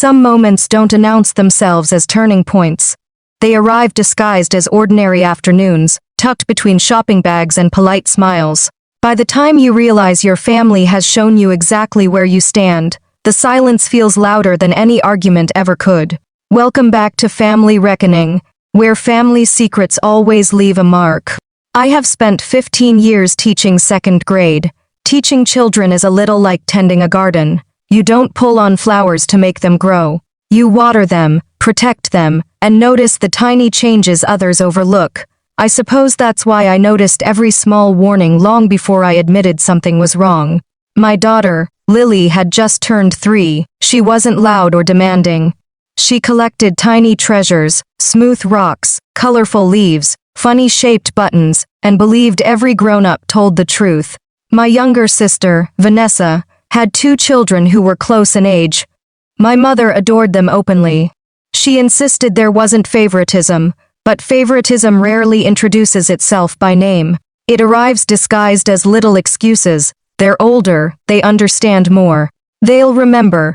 some moments don't announce themselves as turning points. They arrive disguised as ordinary afternoons, tucked between shopping bags and polite smiles. By the time you realize your family has shown you exactly where you stand, the silence feels louder than any argument ever could. Welcome back to Family Reckoning, where family secrets always leave a mark. I have spent 15 years teaching second grade. Teaching children is a little like tending a garden. You don't pull on flowers to make them grow. You water them, protect them, and notice the tiny changes others overlook. I suppose that's why I noticed every small warning long before I admitted something was wrong. My daughter, Lily, had just turned 3. She wasn't loud or demanding. She collected tiny treasures, smooth rocks, colorful leaves, funny-shaped buttons, and believed every grown-up told the truth. My younger sister, Vanessa, had 2 children who were close in age. My mother adored them openly. She insisted there wasn't favoritism, but favoritism rarely introduces itself by name. It arrives disguised as little excuses. They're older, they understand more. They'll remember.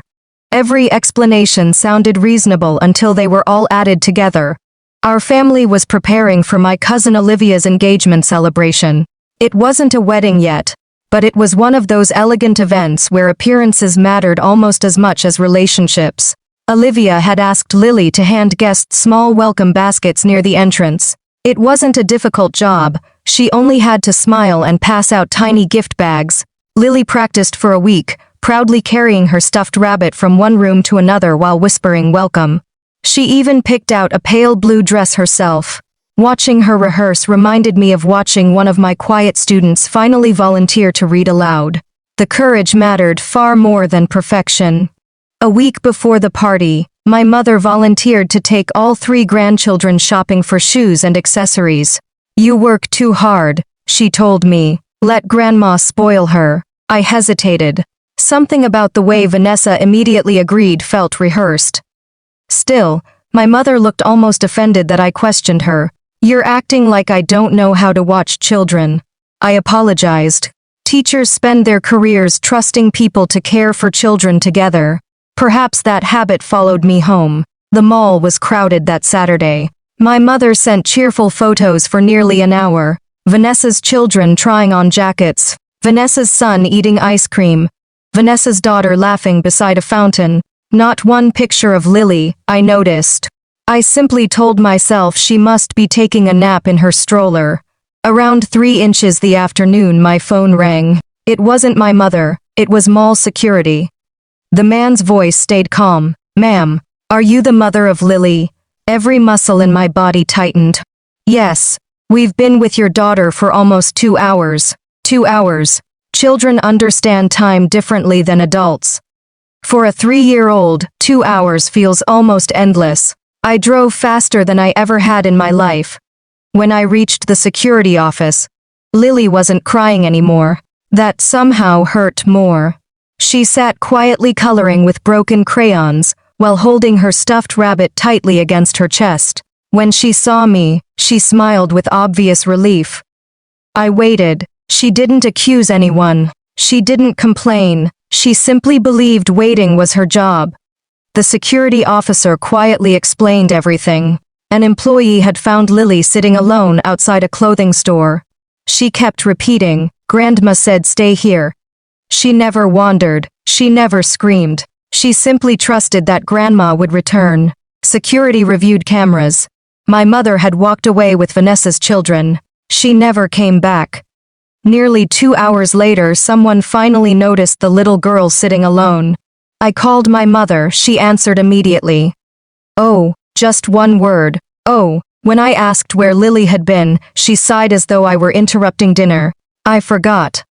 Every explanation sounded reasonable until they were all added together. Our family was preparing for my cousin Olivia's engagement celebration. It wasn't a wedding yet, but it was one of those elegant events where appearances mattered almost as much as relationships. Olivia had asked Lily to hand guests small welcome baskets near the entrance. It wasn't a difficult job. She only had to smile and pass out tiny gift bags. Lily practiced for a week, proudly carrying her stuffed rabbit from one room to another while whispering welcome. She even picked out a pale blue dress herself. Watching her rehearse reminded me of watching one of my quiet students finally volunteer to read aloud. The courage mattered far more than perfection. A week before the party, my mother volunteered to take all 3 grandchildren shopping for shoes and accessories. "You work too hard," she told me. "Let Grandma spoil her." I hesitated. Something about the way Vanessa immediately agreed felt rehearsed. Still, my mother looked almost offended that I questioned her. "You're acting like I don't know how to watch children." I apologized. Teachers spend their careers trusting people to care for children together. Perhaps that habit followed me home. The mall was crowded that Saturday. My mother sent cheerful photos for nearly an hour. Vanessa's children trying on jackets. Vanessa's son eating ice cream. Vanessa's daughter laughing beside a fountain. Not one picture of Lily, I noticed. I simply told myself she must be taking a nap in her stroller. Around 3 inches the afternoon my phone rang. It wasn't my mother, it was mall security. The man's voice stayed calm. "Ma'am, are you the mother of Lily?" Every muscle in my body tightened. "Yes, we've been with your daughter for almost 2 hours. 2 hours. Children understand time differently than adults. For a 3-year-old, 2 hours feels almost endless. I drove faster than I ever had in my life. When I reached the security office, Lily wasn't crying anymore. That somehow hurt more. She sat quietly coloring with broken crayons, while holding her stuffed rabbit tightly against her chest. When she saw me, she smiled with obvious relief. I waited. She didn't accuse anyone. She didn't complain. She simply believed waiting was her job. The security officer quietly explained everything. An employee had found Lily sitting alone outside a clothing store. She kept repeating, "Grandma said stay here." She never wandered. She never screamed. She simply trusted that Grandma would return. Security reviewed cameras. My mother had walked away with Vanessa's children. She never came back. Nearly 2 hours later, someone finally noticed the little girl sitting alone. I called my mother. She answered immediately. "Oh, just one word. Oh." When I asked where Lily had been, she sighed as though I were interrupting dinner. "I forgot."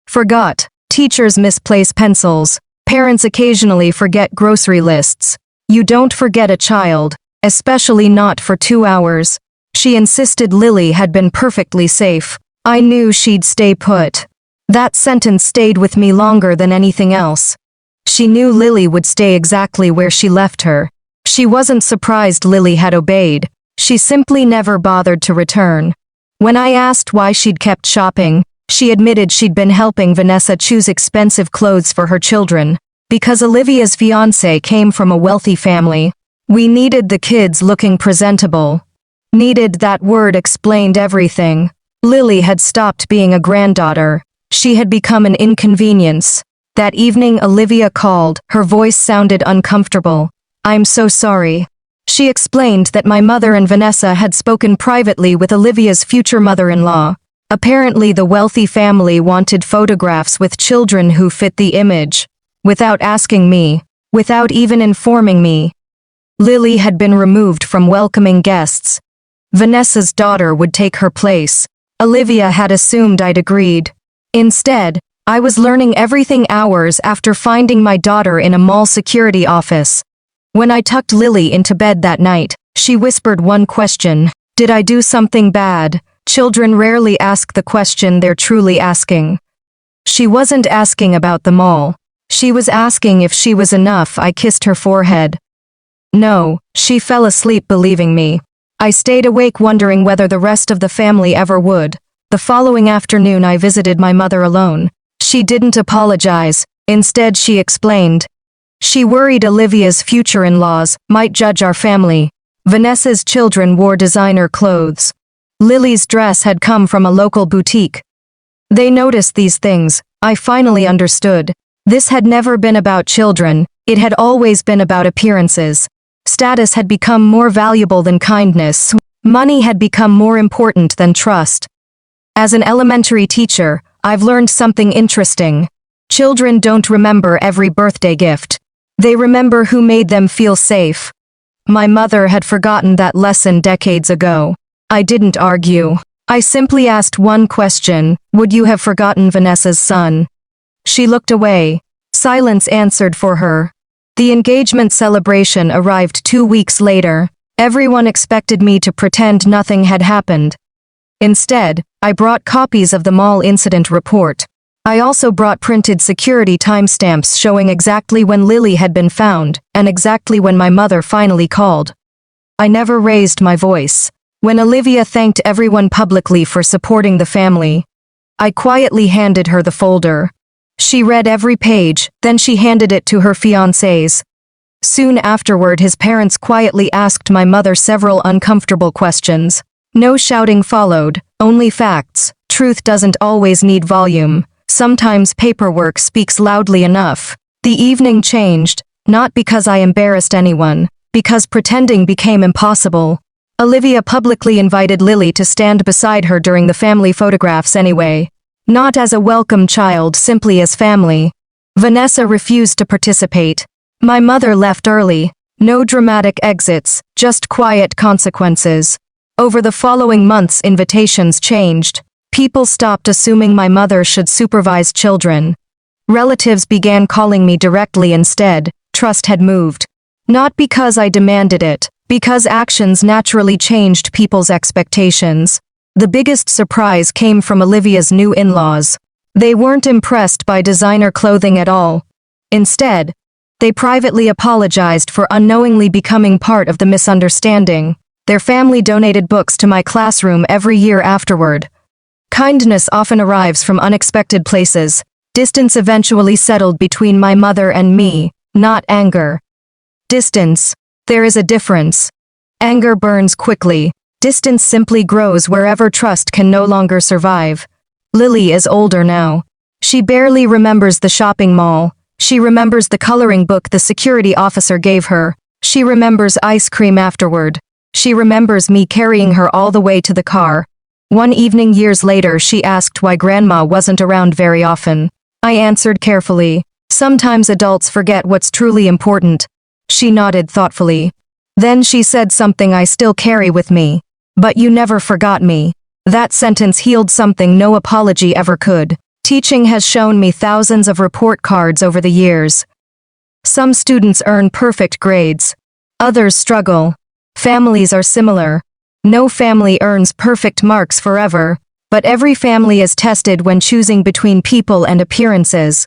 Forgot. Teachers misplace pencils. Parents occasionally forget grocery lists. You don't forget a child, especially not for 2 hours. She insisted Lily had been perfectly safe. I knew she'd stay put. That sentence stayed with me longer than anything else. She knew Lily would stay exactly where she left her. She wasn't surprised Lily had obeyed. She simply never bothered to return. When I asked why she'd kept shopping, she admitted she'd been helping Vanessa choose expensive clothes for her children. Because Olivia's fiancé came from a wealthy family. We needed the kids looking presentable. Needed, that word explained everything. Lily had stopped being a granddaughter. She had become an inconvenience. That evening Olivia called, her voice sounded uncomfortable. "I'm so sorry." She explained that my mother and Vanessa had spoken privately with Olivia's future mother-in-law. Apparently the wealthy family wanted photographs with children who fit the image. Without asking me. Without even informing me. Lily had been removed from welcoming guests. Vanessa's daughter would take her place. Olivia had assumed I'd agreed. Instead, I was learning everything hours after finding my daughter in a mall security office. When I tucked Lily into bed that night, she whispered one question: "Did I do something bad?" Children rarely ask the question they're truly asking. She wasn't asking about the mall. She was asking if she was enough. I kissed her forehead. No, she fell asleep believing me. I stayed awake wondering whether the rest of the family ever would. The following afternoon I visited my mother alone. She didn't apologize. Instead she explained. She worried Olivia's future in-laws might judge our family. Vanessa's children wore designer clothes. Lily's dress had come from a local boutique. They noticed these things. I finally understood. This had never been about children, it had always been about appearances. Status had become more valuable than kindness. Money had become more important than trust. As an elementary teacher, I've learned something interesting. Children don't remember every birthday gift. They remember who made them feel safe. My mother had forgotten that lesson decades ago. I didn't argue. I simply asked one question: would you have forgotten Vanessa's son? She looked away. Silence answered for her. The engagement celebration arrived 2 weeks later. Everyone expected me to pretend nothing had happened. Instead, I brought copies of the mall incident report. I also brought printed security timestamps showing exactly when Lily had been found, and exactly when my mother finally called. I never raised my voice. When Olivia thanked everyone publicly for supporting the family, I quietly handed her the folder. She read every page, then she handed it to her fiancés. Soon afterward his parents quietly asked my mother several uncomfortable questions. No shouting followed, only facts. Truth doesn't always need volume. Sometimes paperwork speaks loudly enough. The evening changed, not because I embarrassed anyone, because pretending became impossible. Olivia publicly invited Lily to stand beside her during the family photographs anyway. Not as a welcome child, simply as family. Vanessa refused to participate. My mother left early. No dramatic exits, just quiet consequences. Over the following months invitations changed. People stopped assuming my mother should supervise children. Relatives began calling me directly instead. Trust had moved. Not because I demanded it, because actions naturally changed people's expectations. The biggest surprise came from Olivia's new in-laws. They weren't impressed by designer clothing at all. Instead, they privately apologized for unknowingly becoming part of the misunderstanding. Their family donated books to my classroom every year afterward. Kindness often arrives from unexpected places. Distance eventually settled between my mother and me, not anger. Distance. There is a difference. Anger burns quickly. Distance simply grows wherever trust can no longer survive. Lily is older now. She barely remembers the shopping mall. She remembers the coloring book the security officer gave her. She remembers ice cream afterward. She remembers me carrying her all the way to the car. One evening years later she asked why Grandma wasn't around very often. I answered carefully. Sometimes adults forget what's truly important. She nodded thoughtfully. Then she said something I still carry with me. But you never forgot me. That sentence healed something no apology ever could. Teaching has shown me thousands of report cards over the years. Some students earn perfect grades. Others struggle. Families are similar. No family earns perfect marks forever, but every family is tested when choosing between people and appearances.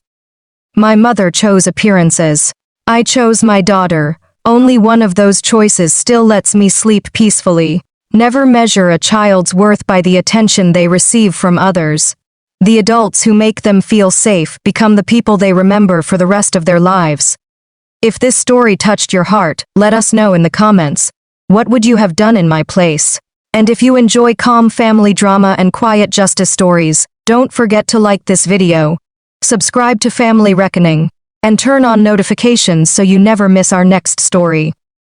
My mother chose appearances. I chose my daughter. Only one of those choices still lets me sleep peacefully. Never measure a child's worth by the attention they receive from others. The adults who make them feel safe become the people they remember for the rest of their lives. If this story touched your heart, let us know in the comments. What would you have done in my place? And if you enjoy calm family drama and quiet justice stories, don't forget to like this video, subscribe to Family Reckoning, and turn on notifications so you never miss our next story.